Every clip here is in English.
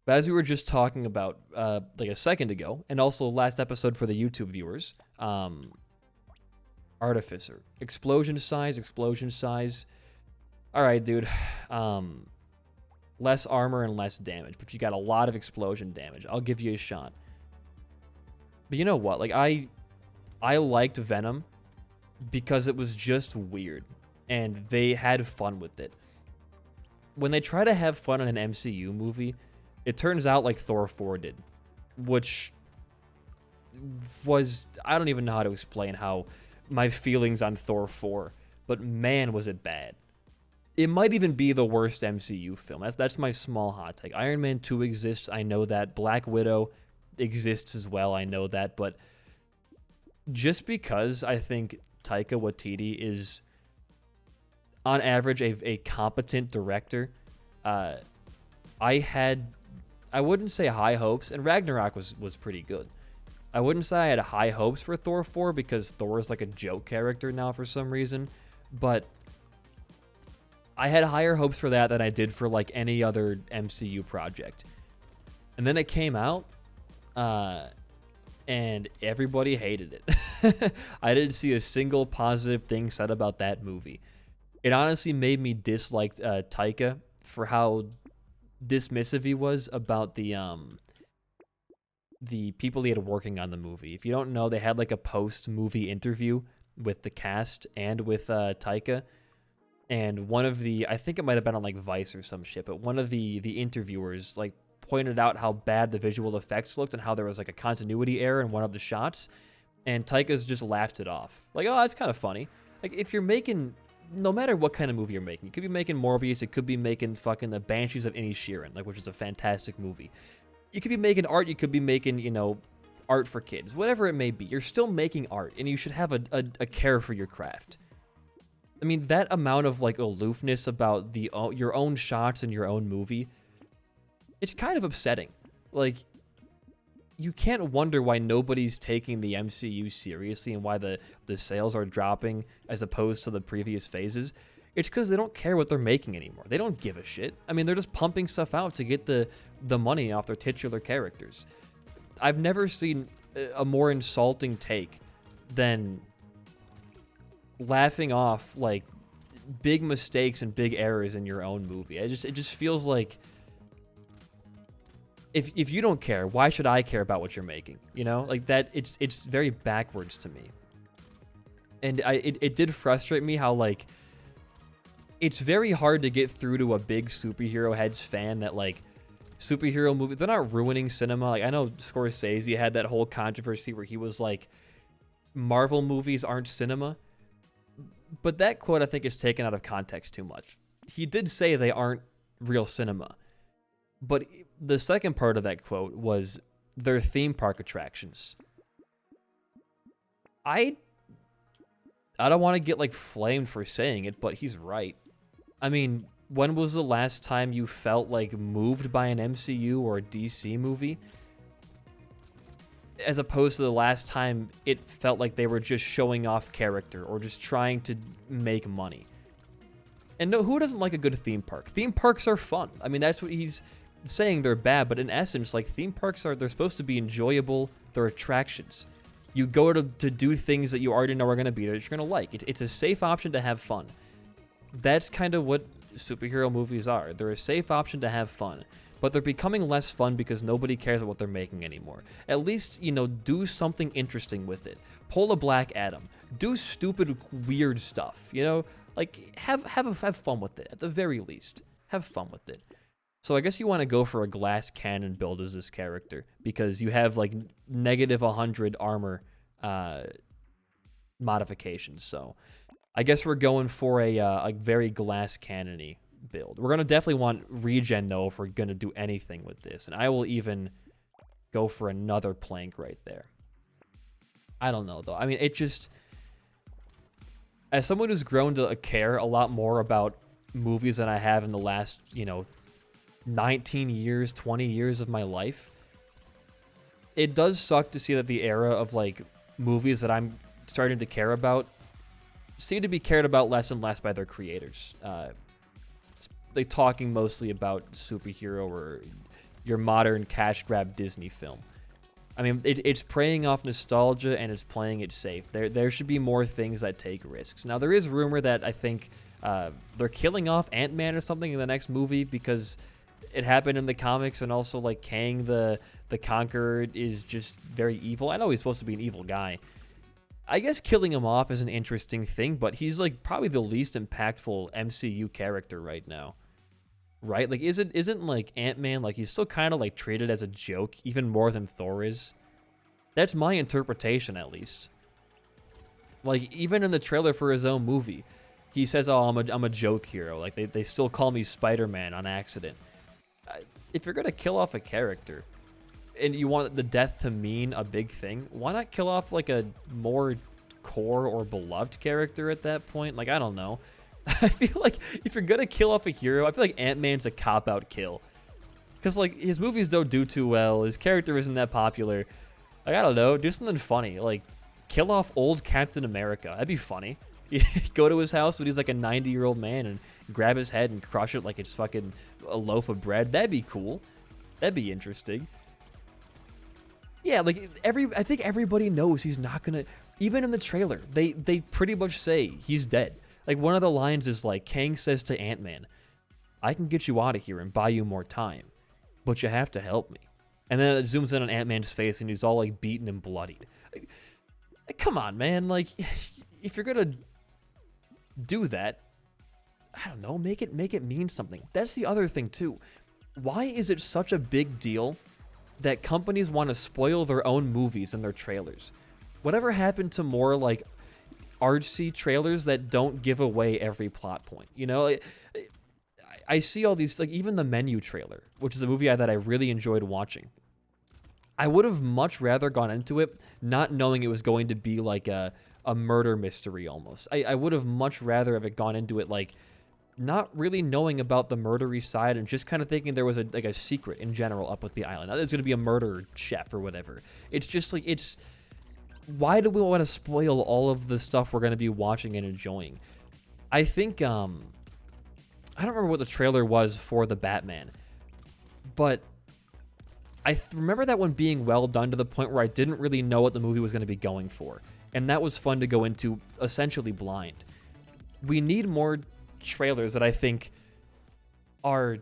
But as we were just talking about like a second ago, and also last episode for the YouTube viewers, Artificer. Explosion size. All right, dude. Less armor and less damage, but you got a lot of explosion damage. I'll give you a shot. But you know what? Like, I liked Venom because it was just weird, and they had fun with it. When they try to have fun in an MCU movie, it turns out like Thor 4 did, which was, I don't even know how to explain how my feelings on Thor 4, but man, was it bad. It might even be the worst MCU film. That's my small hot take. Iron Man 2 exists, I know that. Black Widow exists as well, I know that. But just because I think Taika Waititi is, on average, a competent director, I wouldn't say high hopes, and Ragnarok was pretty good. I wouldn't say I had high hopes for Thor 4 because Thor is like a joke character now for some reason, but I had higher hopes for that than I did for like any other MCU project. And then it came out, and everybody hated it. I didn't see a single positive thing said about that movie. It honestly made me dislike Taika for how dismissive he was about the people he had working on the movie. If you don't know, they had like a post-movie interview with the cast and with Taika. And one of the, I think it might have been on like Vice or some shit, but one of the interviewers like pointed out how bad the visual effects looked and how there was like a continuity error in one of the shots. And Taika's just laughed it off. Like, oh, that's kind of funny. Like, if you're making, no matter what kind of movie you're making, you could be making Morbius, it could be making fucking The Banshees of Inisherin, like, which is a fantastic movie. You could be making art, you could be making, you know, art for kids, whatever it may be. You're still making art, and you should have a care for your craft. I mean, that amount of, like, aloofness about your own shots in your own movie, it's kind of upsetting. Like, you can't wonder why nobody's taking the MCU seriously and why the sales are dropping as opposed to the previous phases. It's because they don't care what they're making anymore. They don't give a shit. I mean, they're just pumping stuff out to get the money off their titular characters. I've never seen a more insulting take than laughing off like big mistakes and big errors in your own movie. It just feels like if you don't care, why should I care about what you're making? You know, like that. It's very backwards to me, and it did frustrate me how like it's very hard to get through to a big superhero heads fan that like superhero movies, they're not ruining cinema. Like I know Scorsese had that whole controversy where he was like, Marvel movies aren't cinema. But that quote, I think, is taken out of context too much. He did say they aren't real cinema. But the second part of that quote was their theme park attractions. I don't want to get, like, flamed for saying it, but he's right. I mean, when was the last time you felt, like, moved by an MCU or a DC movie? As opposed to the last time it felt like they were just showing off character or just trying to make money. And no, who doesn't like a good theme park? Theme parks are fun. I mean, that's what he's saying, they're bad, but in essence, like, theme parks they're supposed to be enjoyable. They're attractions. You go to do things that you already know are going to be there that you're going to like. It's a safe option to have fun. That's kind of what superhero movies are. They're a safe option to have fun. But they're becoming less fun because nobody cares about what they're making anymore. At least, you know, do something interesting with it. Pull a Black Adam. Do stupid, weird stuff. You know, like have fun with it. At the very least, have fun with it. So I guess you want to go for a glass cannon build as this character because you have like negative 100 armor modifications. So I guess we're going for a very glass cannon-y build. We're going to definitely want regen, though, if we're going to do anything with this. And I will even go for another plank right there. I don't know, though. I mean, it just... As someone who's grown to care a lot more about movies than I have in the last, 19 years, 20 years of my life, it does suck to see that the era of, like, movies that I'm starting to care about seem to be cared about less and less by their creators. Like talking mostly about superhero or your modern cash grab Disney film. I mean, it's preying off nostalgia and it's playing it safe. There should be more things that take risks. Now, there is rumor that I think they're killing off Ant-Man or something in the next movie because it happened in the comics, and also like Kang the Conqueror is just very evil. I know he's supposed to be an evil guy. I guess killing him off is an interesting thing, but he's like probably the least impactful MCU character right now. Right? Like isn't like Ant-Man, like he's still kind of like treated as a joke even more than Thor is. That's my interpretation, at least. Like even in the trailer for his own movie, he says, "Oh, I'm a joke hero." Like they still call me Spider-Man on accident. If you're gonna kill off a character and you want the death to mean a big thing, why not kill off like a more core or beloved character at that point? Like, I don't know. I feel like if you're gonna kill off a hero, I feel like Ant-Man's a cop-out kill. Because, like, his movies don't do too well. His character isn't that popular. Like, I don't know. Do something funny. Like, kill off old Captain America. That'd be funny. You go to his house when he's like a 90-year-old man and grab his head and crush it like it's fucking a loaf of bread. That'd be cool. That'd be interesting. Yeah, like, I think everybody knows he's not gonna... Even in the trailer, they pretty much say he's dead. Like, one of the lines is like, Kang says to Ant-Man, "I can get you out of here and buy you more time, but you have to help me." And then it zooms in on Ant-Man's face and he's all like beaten and bloodied. Like, come on, man. Like, if you're gonna do that, I don't know, make it mean something. That's the other thing too. Why is it such a big deal that companies want to spoil their own movies and their trailers? Whatever happened to more like artsy trailers that don't give away every plot point? You know, I see all these, like even the Menu trailer, which is a movie that I really enjoyed watching. I would have much rather gone into it not knowing it was going to be like a murder mystery almost. I would have much rather have it gone into it like not really knowing about the murdery side and just kind of thinking there was a secret in general up with the island. Not that it's going to be a murder chef or whatever. It's just like, why do we want to spoil all of the stuff we're going to be watching and enjoying? I think, I don't remember what the trailer was for the Batman, but I remember that one being well done to the point where I didn't really know what the movie was going to be going for. And that was fun to go into essentially blind. We need more trailers that I think are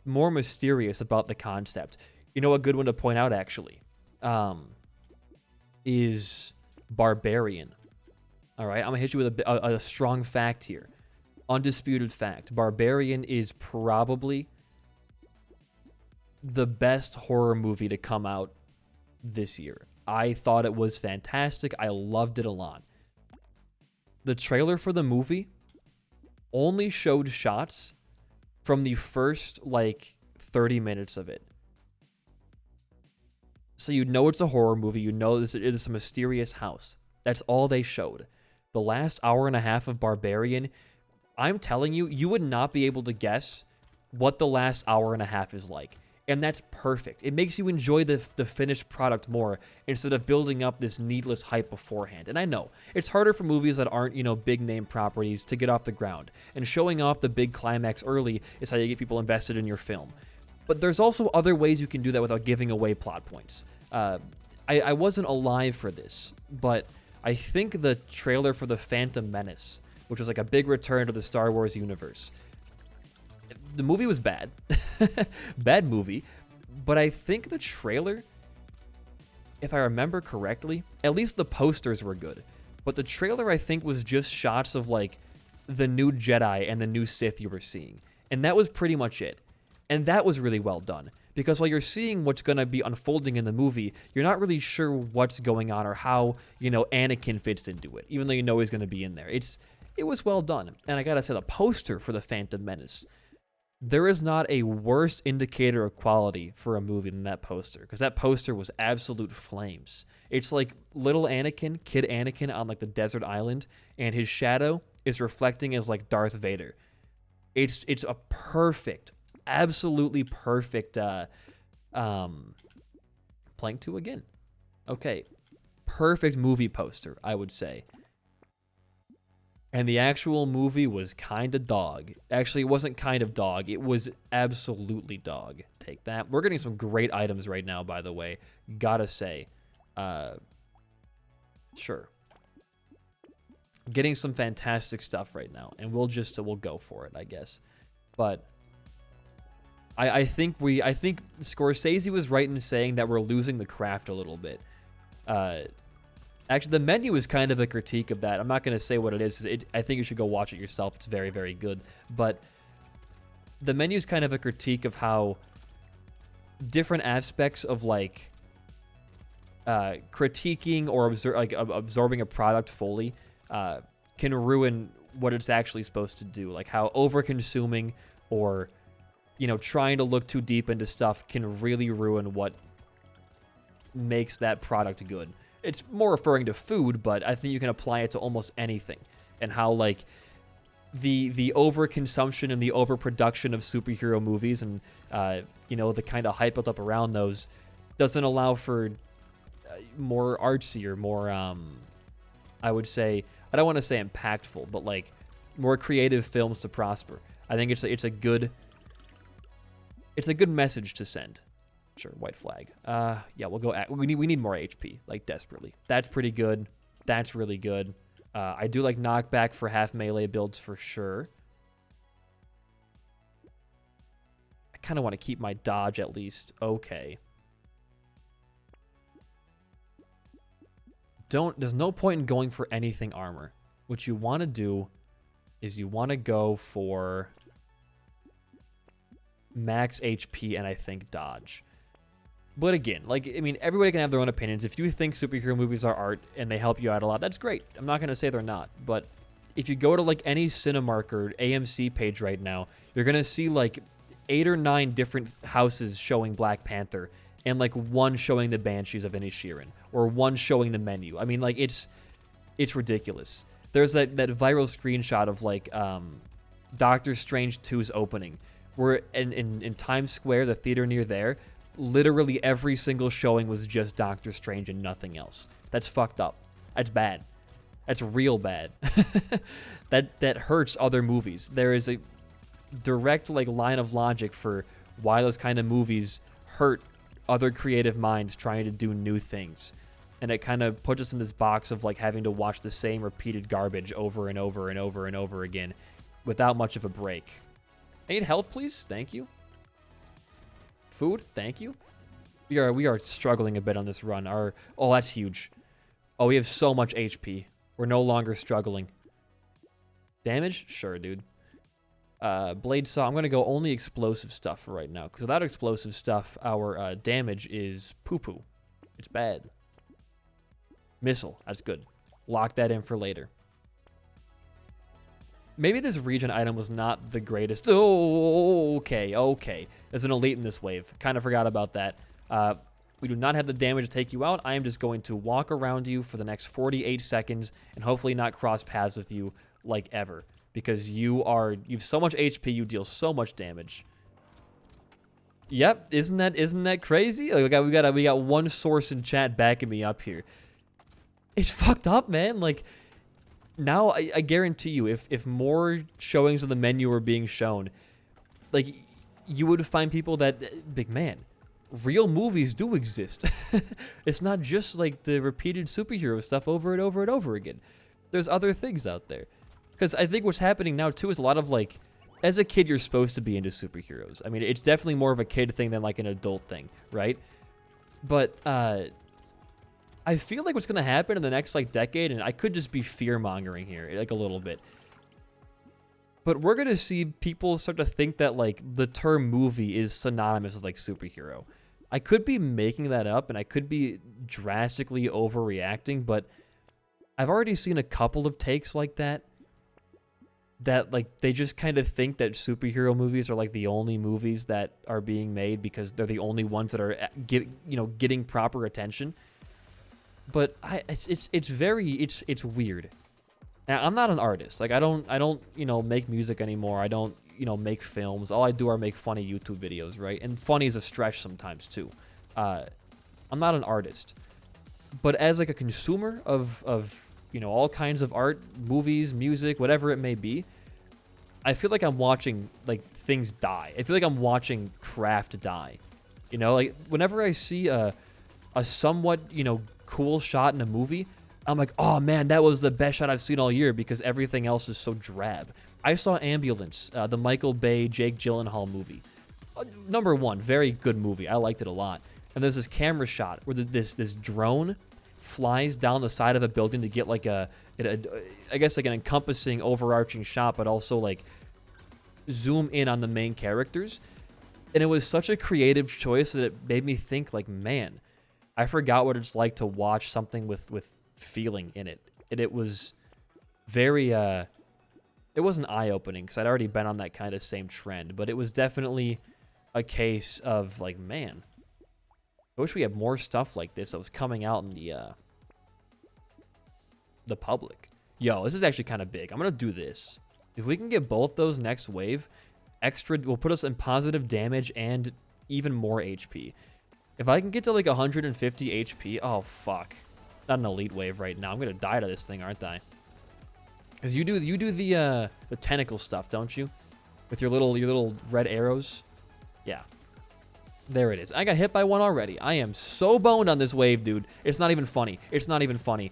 more mysterious about the concept. You know, a good one to point out actually is Barbarian. All right, I'm gonna hit you with a strong fact here. Undisputed fact. Barbarian is probably the best horror movie to come out this year. I thought it was fantastic. I loved it a lot. The trailer for the movie only showed shots from the first, like, 30 minutes of it. So you know it's a horror movie. You know this is a mysterious house. That's all they showed. The last hour and a half of Barbarian, I'm telling you, you would not be able to guess what the last hour and a half is like. And that's perfect. It makes you enjoy the finished product more instead of building up this needless hype beforehand. And I know, it's harder for movies that aren't, you know, big name properties to get off the ground. And showing off the big climax early is how you get people invested in your film. But there's also other ways you can do that without giving away plot points. I wasn't alive for this, but I think the trailer for The Phantom Menace, which was like a big return to the Star Wars universe, the movie was bad. Bad movie. But I think the trailer, if I remember correctly, at least the posters were good. But the trailer, I think, was just shots of, like, the new Jedi and the new Sith you were seeing. And that was pretty much it. And that was really well done. Because while you're seeing what's going to be unfolding in the movie, you're not really sure what's going on or how, you know, Anakin fits into it, even though you know he's going to be in there. It was well done. And I gotta say, the poster for The Phantom Menace, there is not a worse indicator of quality for a movie than that poster, because that poster was absolute flames. It's like little Anakin, kid Anakin on like the desert island, and his shadow is reflecting as like Darth Vader. It's a perfect, absolutely perfect playing two again. Okay. Perfect movie poster, I would say. And the actual movie was kind of dog. Actually, it wasn't kind of dog. It was absolutely dog. Take that. We're getting some great items right now, by the way. Gotta say. Sure. Getting some fantastic stuff right now. And we'll go for it, I guess. But I think Scorsese was right in saying that we're losing the craft a little bit. Actually, the menu is kind of a critique of that. I'm not going to say what it is. I think you should go watch it yourself. It's very, very good. But the menu is kind of a critique of how different aspects of like critiquing or absorbing a product fully can ruin what it's actually supposed to do. Like how over-consuming or trying to look too deep into stuff can really ruin what makes that product good. It's more referring to food, but I think you can apply it to almost anything. And how like the overconsumption and the overproduction of superhero movies and the kind of hype built up around those doesn't allow for more artsy or more I would say, I don't want to say impactful, but like more creative films to prosper. I think it's a good message to send. Sure, white flag. Yeah, we'll go we need more HP, like desperately. That's pretty good. That's really good. I do like knockback for half melee builds for sure. I kind of want to keep my dodge at least okay. There's no point in going for anything armor. What you want to do is you want to go for max HP and I think dodge. But again, like, I mean, everybody can have their own opinions. If you think superhero movies are art and they help you out a lot, that's great. I'm not going to say they're not. But if you go to, like, any Cinemark or AMC page right now, you're going to see, like, 8 or 9 different houses showing Black Panther and, like, one showing the Banshees of Inisherin or one showing the menu. I mean, like, it's ridiculous. There's that viral screenshot of, like, Doctor Strange 2's opening where in Times Square, the theater near there, literally every single showing was just Doctor Strange and nothing else. That's fucked up. That's bad. That's real bad. That hurts other movies. There is a direct like line of logic for why those kind of movies hurt other creative minds trying to do new things. And it kind of puts us in this box of like having to watch the same repeated garbage over and over and over and over again without much of a break. I need health, please. Thank you. Food, thank you. We are struggling a bit on this run. Oh, that's huge. Oh, we have so much HP. We're no longer struggling. Damage? Sure, dude. Blade Saw. I'm going to go only explosive stuff for right now. Because without explosive stuff, our damage is poo-poo. It's bad. Missile. That's good. Lock that in for later. Maybe this region item was not the greatest. Oh, okay. There's an elite in this wave. Kind of forgot about that. We do not have the damage to take you out. I am just going to walk around you for the next 48 seconds and hopefully not cross paths with you like ever. Because you've so much HP, you deal so much damage. Yep, isn't that crazy? Like we got one source in chat backing me up here. It's fucked up, man. Like now I guarantee you, if more showings of the menu were being shown, like you would find people that big man, real movies do exist. It's not just like the repeated superhero stuff over and over and over again. There's other things out there. Because I think what's happening now too is a lot of like, as a kid you're supposed to be into superheroes. I mean, it's definitely more of a kid thing than like an adult thing, right? But I feel like what's going to happen in the next like decade, and I could just be fear-mongering here like a little bit, but we're going to see people start to think that like the term movie is synonymous with like superhero. I could be making that up and I could be drastically overreacting, but I've already seen a couple of takes like that like they just kind of think that superhero movies are like the only movies that are being made because they're the only ones that are getting proper attention. But it's weird. Now, I'm not an artist. Like I don't make music anymore. I don't make films. All I do are make funny YouTube videos, right? And funny is a stretch sometimes too. I'm not an artist. But as like a consumer of all kinds of art, movies, music, whatever it may be. I feel like I'm watching like things die. I feel like I'm watching craft die. Like whenever I see a somewhat, cool shot in a movie, I'm like, oh man, that was the best shot I've seen all year because everything else is so drab. I saw Ambulance, the Michael Bay, Jake Gyllenhaal movie. Number one, very good movie. I liked it a lot. And there's this camera shot where this drone flies down the side of a building to get like I guess like an encompassing, overarching shot, but also like zoom in on the main characters. And it was such a creative choice that it made me think like, man, I forgot what it's like to watch something with feeling in it. And it was very, it wasn't eye-opening because I'd already been on that kind of same trend, but it was definitely a case of like, man, I wish we had more stuff like this that was coming out in the public. Yo, this is actually kind of big. I'm going to do this. If we can get both those next wave, extra will put us in positive damage and even more HP. If I can get to like 150 HP, oh fuck. Not an elite wave right now. I'm going to die to this thing, aren't I? Because you do the tentacle stuff, don't you? With your little red arrows. Yeah. There it is. I got hit by one already. I am so boned on this wave, dude. It's not even funny. It's not even funny.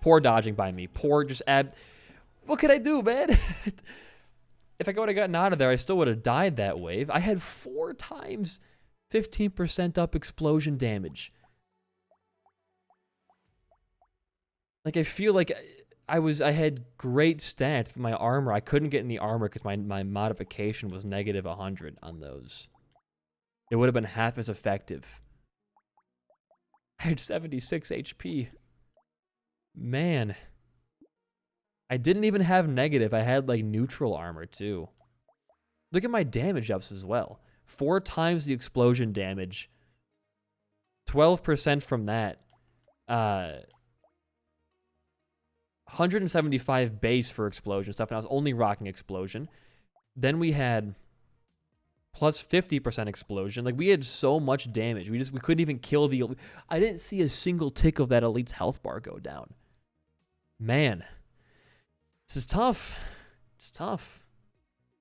Poor dodging by me. Poor just What could I do, man? If I would have gotten out of there, I still would have died that wave. I had 4 times 15% up explosion damage. Like, I feel like I had great stats, but my armor, I couldn't get any armor because my modification was negative 100 on those. It would have been half as effective. I had 76 HP. Man. I didn't even have negative. I had, like, neutral armor, too. Look at my damage ups as well. 4 times the explosion damage. 12% from that. 175 base for explosion stuff, and I was only rocking explosion. Then we had plus 50% explosion. Like, we had so much damage. We couldn't even kill the... I didn't see a single tick of that elite's health bar go down. Man. This is tough. It's tough.